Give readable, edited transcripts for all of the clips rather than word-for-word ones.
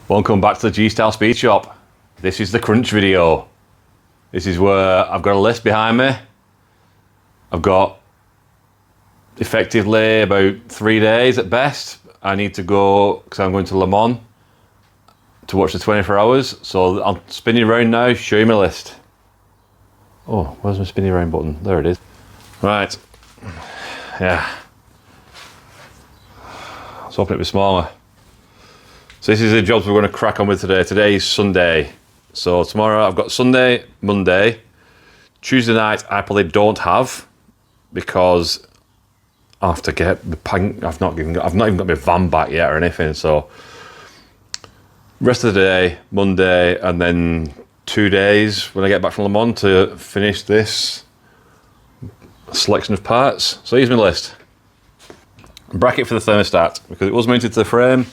Welcome back to the G-Style Speed Shop. This is the crunch video. This is where I've got a list behind me. I've got effectively about 3 days at best. I need to go, because I'm going to Le Mans to watch the 24 hours. So I'll spin you around now, show you my list. Oh, where's my spinny around button? There it is. Right, yeah. Let's hoping it was smaller. So this is the jobs we're going to crack on with today. Today is Sunday. So tomorrow I've got Sunday, Monday. Tuesday night I probably don't have because I have to get the I've not even got my van back yet or anything. So rest of the day, Monday, and then 2 days when I get back from Le Mans to finish this selection of parts. So here's my list. Bracket for the thermostat, because it was mounted to the frame.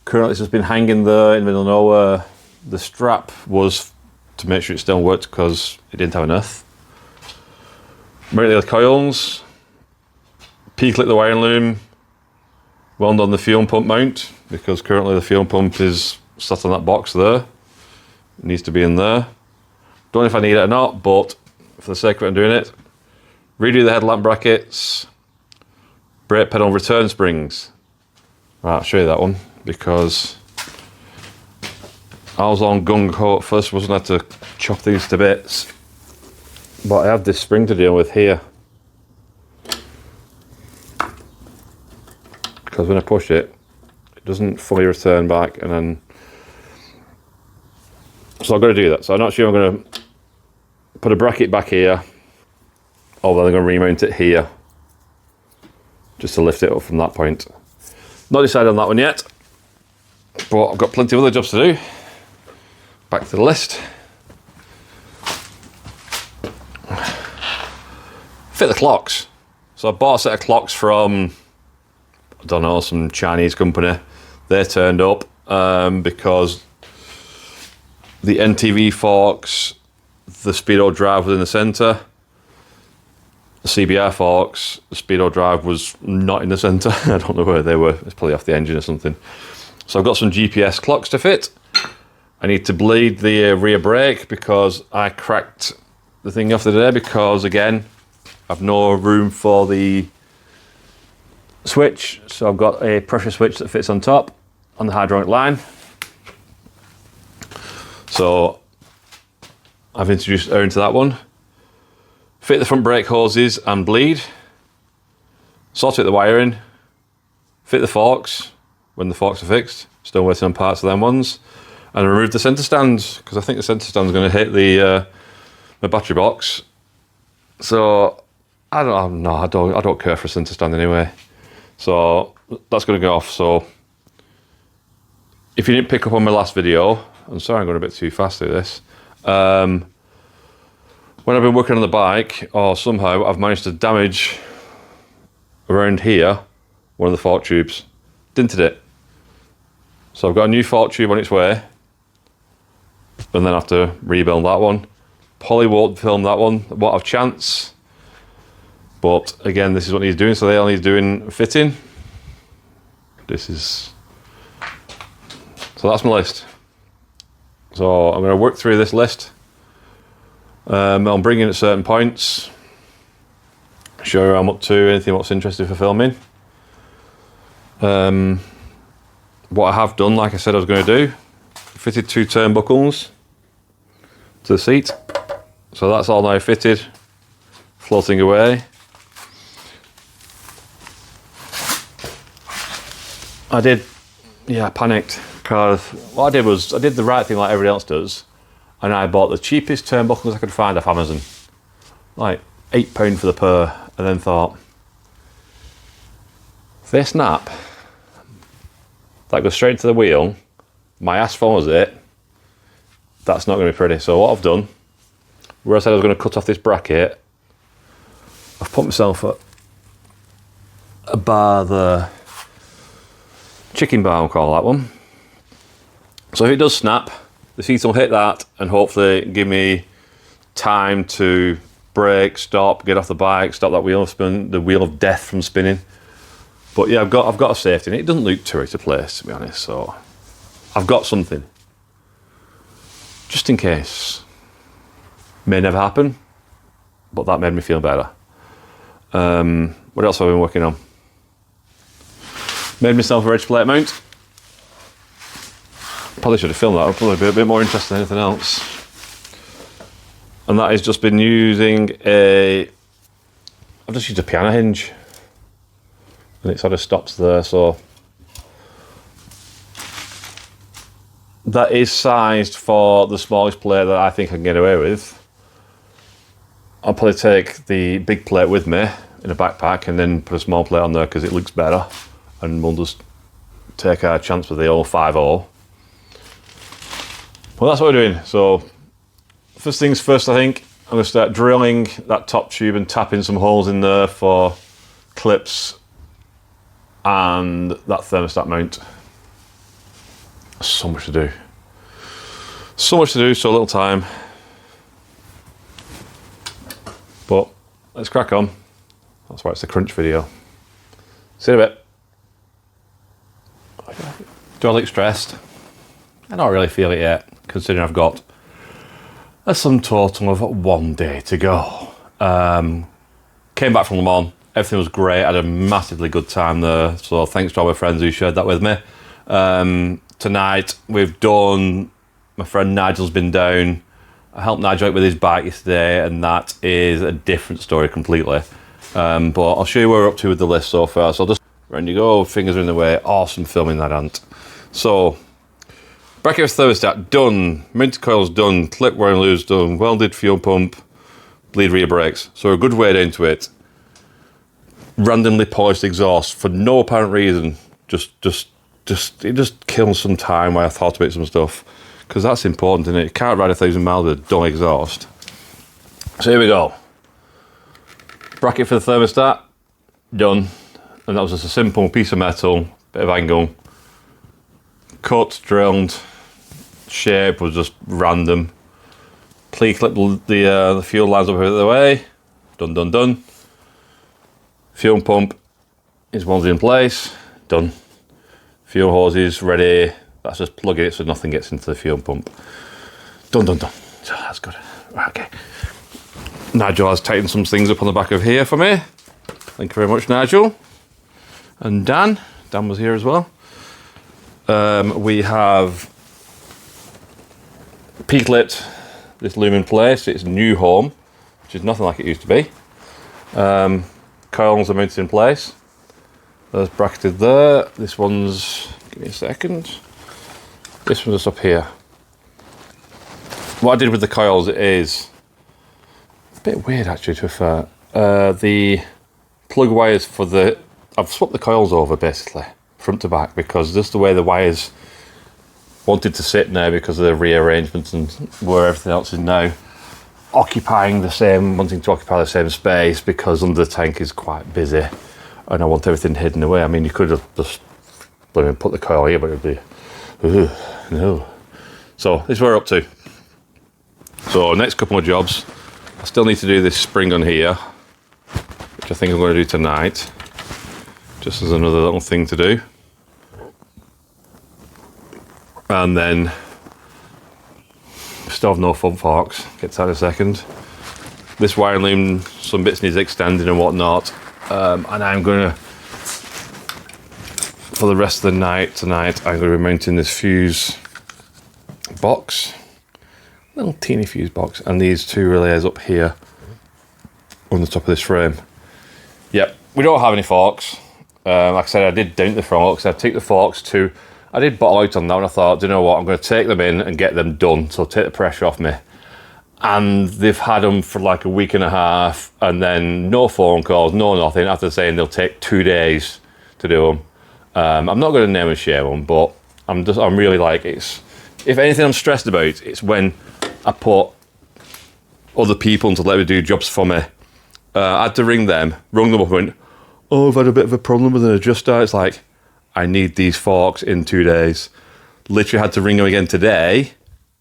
Currently it's just been hanging there in the middle of nowhere. The strap was to make sure it still worked because it didn't have an earth. Mounted the coils, P-clip the wiring loom, wound on the fuel pump mount because currently the fuel pump is sat on that box there. It needs to be in there. Don't know if I need it or not, but for the sake of it I'm doing it. Redo the headlamp brackets, brake pedal return springs. Right, I'll show you that one because I was on gung-ho at first, wasn't I, to chop these to bits, but I have this spring to deal with here because when I push it, it doesn't fully return back, and then so I've got to do that. So I'm not sure I'm going to put a bracket back here, or then I'm going to remount it here just to lift it up from that point. Not decided on that one yet, but I've got plenty of other jobs to do. Back to the list. Fit the clocks. So I bought a set of clocks from, I don't know, some Chinese company. They turned up because the NTV forks, the speedo drive was in the centre. The CBR forks, the speedo drive was not in the centre. I don't know where they were. It's probably off the engine or something. So I've got some GPS clocks to fit. I need to bleed the rear brake because I cracked the thing off the day because, again, I've no room for the switch. So I've got a pressure switch that fits on top on the hydraulic line. So I've introduced her into that one. Fit the front brake hoses and bleed. Sort out the wiring. Fit the forks when the forks are fixed. Still waiting on parts of them ones. And remove the centre stand because I think the centre stand is going to hit the my battery box. So I don't care for a centre stand anyway. So that's going to go off. So if you didn't pick up on my last video, I'm sorry I'm going a bit too fast through this. When I've been working on the bike, or somehow I've managed to damage around here one of the fork tubes, dented it. So I've got a new fork tube on its way, and then I have to rebuild that one. Probably won't film that one, won't have chance. But again, this is what he's doing, so they only doing fitting. So that's my list. So I'm going to work through this list. I'll bring in at certain points, show you how I'm up to, anything what's interesting for filming. What I have done, like I said I was going to do, fitted 2 turnbuckles to the seat. So that's all now fitted, floating away. I panicked because what I did was I did the right thing like everybody else does. And I bought the cheapest turnbuckles I could find off Amazon. Like £8 for the pair. And then thought, if they snap, that goes straight to the wheel, my ass follows it, that's not going to be pretty. So what I've done, where I said I was going to cut off this bracket, I've put myself a bar there. Chicken bar, I'll call that one. So if it does snap, the seats will hit that and hopefully give me time to brake, stop, get off the bike, stop that wheel of spin, the wheel of death from spinning. But yeah, I've got a safety in it. It doesn't look too out of place, to be honest. So I've got something. Just in case. May never happen, but that made me feel better. What else have I been working on? Made myself a edge plate mount. Probably should have filmed that. It'll probably be a bit more interesting than anything else. And that has just been using I've just used a piano hinge. And it sort of stops there, so. That is sized for the smallest plate that I think I can get away with. I'll probably take the big plate with me in a backpack and then put a small plate on there because it looks better. And we'll just take our chance with the old 5-0. Well, that's what we're doing. So, first things first, I think I'm going to start drilling that top tube and tapping some holes in there for clips and that thermostat mount. So much to do. So much to do, so little time. But let's crack on. That's why it's a crunch video. See you in a bit. Do I look stressed? I don't really feel it yet, considering I've got a sum total of 1 day to go. Came back from Le Mans. Everything was great. I had a massively good time there. So thanks to all my friends who shared that with me. Tonight we've done, my friend Nigel's been down. I helped Nigel out with his bike yesterday, and that is a different story completely. But I'll show you where we're up to with the list so far. So just ready to go, fingers are in the way. Awesome filming that, Ant. So, bracket thermostat done, mounted coils done, clip wire and loose done, welded fuel pump, bleed rear brakes. So a good way into it. Randomly polished exhaust for no apparent reason. It just kills some time while I thought about some stuff. Because that's important, isn't it? You can't ride 1,000 miles with a dumb exhaust. So here we go. Bracket for the thermostat, done. And that was just a simple piece of metal, bit of angle. Cut, drilled, shape was just random. Clip the fuel lines up out of the way. Done, done, done. Fuel pump is one's in place. Done. Fuel hoses ready. That's just plugging it so nothing gets into the fuel pump. Done, done, done. So that's good. Right, okay. Nigel has tightened some things up on the back of here for me. Thank you very much, Nigel. And Dan. Dan was here as well. We have peak-lit this loom in place. It's new home, which is nothing like it used to be. Coils are mounted in place. There's bracketed there. This one's, give me a second. This one's just up here. What I did with the coils is a bit weird actually, to be fair. The plug wires for the, I've swapped the coils over basically, front to back, because just the way the wires wanted to sit now because of the rearrangements and where everything else is now, wanting to occupy the same space because under the tank is quite busy and I want everything hidden away. I mean, you could have just put the coil here, but it'd be, no. So this is where we're up to. So next couple of jobs, I still need to do this spring on here, which I think I'm going to do tonight, just as another little thing to do. And then still have no front forks, get to that in a second. This wiring loom, some bits needs extending and whatnot. And I'm going to, for the rest of the night tonight, I'm going to be mounting this fuse box, little teeny fuse box, and these two relays up here on the top of this frame. Yep, we don't have any forks. Like I said, I did down the forks. I took the forks I did bottle out on that, and I thought, do you know what, I'm going to take them in and get them done, so take the pressure off me. And they've had them for like a week and a half, and then no phone calls, no nothing, after saying they'll take 2 days to do them. I'm not going to name and share them, but I'm really like, if anything I'm stressed about, it's when I put other people to let me do jobs for me. I had to rung them up and went, oh, I've had a bit of a problem with an adjuster. It's like, I need these forks in 2 days. Literally had to ring him again today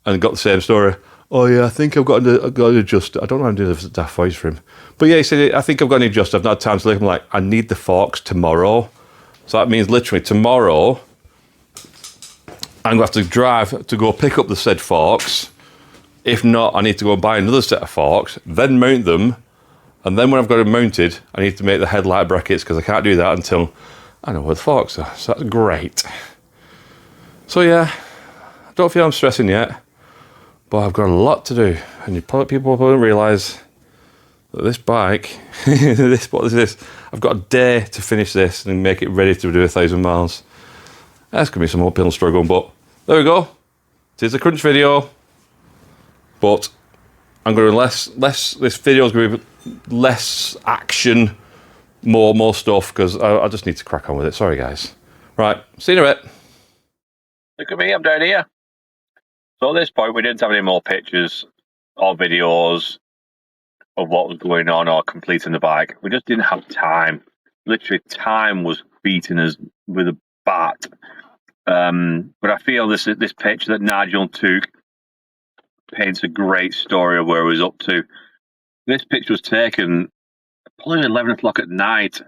and got the same story. Oh yeah, I think I've got an adjuster. I don't know how I'm doing a daft voice for him. But yeah, he said, I think I've got an adjuster. I've not had time to look. I'm like, I need the forks tomorrow. So that means literally tomorrow, I'm going to have to drive to go pick up the said forks. If not, I need to go and buy another set of forks, then mount them. And then when I've got them mounted, I need to make the headlight brackets because I can't do that until I know where the forks are. So that's great. So yeah, I don't feel I'm stressing yet, but I've got a lot to do. And people probably don't realise that this bike, what is this? I've got a day to finish this and make it ready to do 1,000 miles. That's going to be some uphill struggle, but there we go. It is a crunch video, but I'm going to this video is going to be less action, more stuff, because I just need to crack on with it. Sorry, guys. Right, see you in a bit. Look at me, I'm down here. So at this point, we didn't have any more pictures or videos of what was going on or completing the bike. We just didn't have time. Literally, time was beating us with a bat. But I feel this picture that Nigel took paints a great story of where he was up to. This picture was taken probably 11 o'clock at night,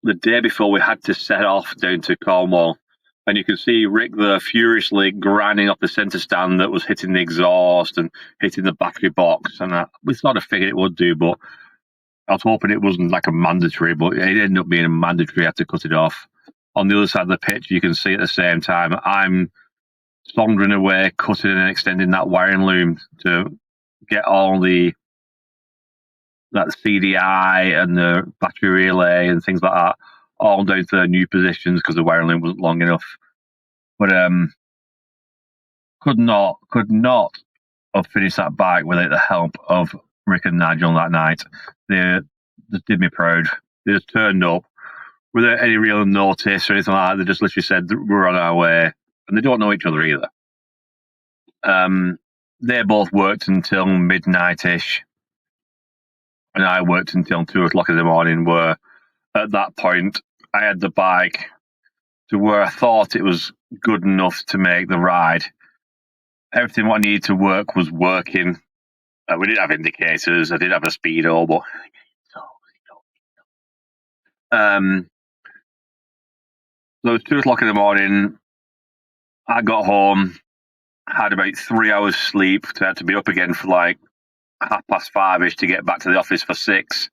the day before we had to set off down to Cornwall. And you can see Rick there furiously grinding off the centre stand that was hitting the exhaust and hitting the battery box. And we sort of figured it would do, but I was hoping it wasn't like a mandatory, but it ended up being a mandatory. I had to cut it off. On the other side of the picture, you can see at the same time, I'm sondering away, cutting and extending that wiring loom to get all that CDI and the battery relay and things like that all down to their new positions because the wiring loom wasn't long enough. But could not have finished that bike without the help of Rick and Nigel that night. They just did me proud. They just turned up without any real notice or anything like that. They just literally said we're on our way, and they don't know each other either. They both worked until midnight-ish, and I worked until 2 o'clock in the morning, where at that point I had the bike to where I thought it was good enough to make the ride. Everything what I needed to work was working. We didn't have indicators. I did have a speedo, but so it was 2 o'clock in the morning. I got home, had about 3 hours sleep. I had to be up again for like 5:30ish to get back to the office for 6,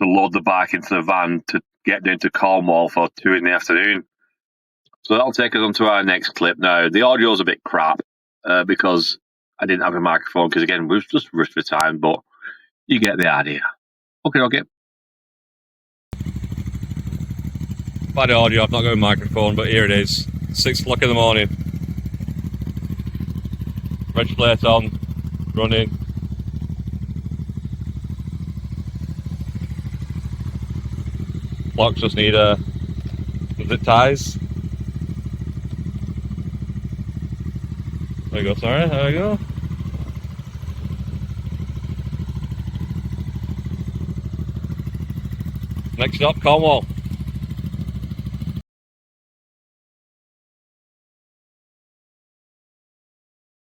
to load the bike into the van to get down to Cornwall for 2 in the afternoon. So that'll take us on to our next clip now. The audio's a bit crap because I didn't have a microphone because, again, we was just rushed for time, but you get the idea. Okay. Bad audio, I've not got a microphone, but here it is. 6 o'clock in the morning. Red plate on, running. Blocks just need zip ties. There we go, sorry, there we go. Next stop, Cornwall.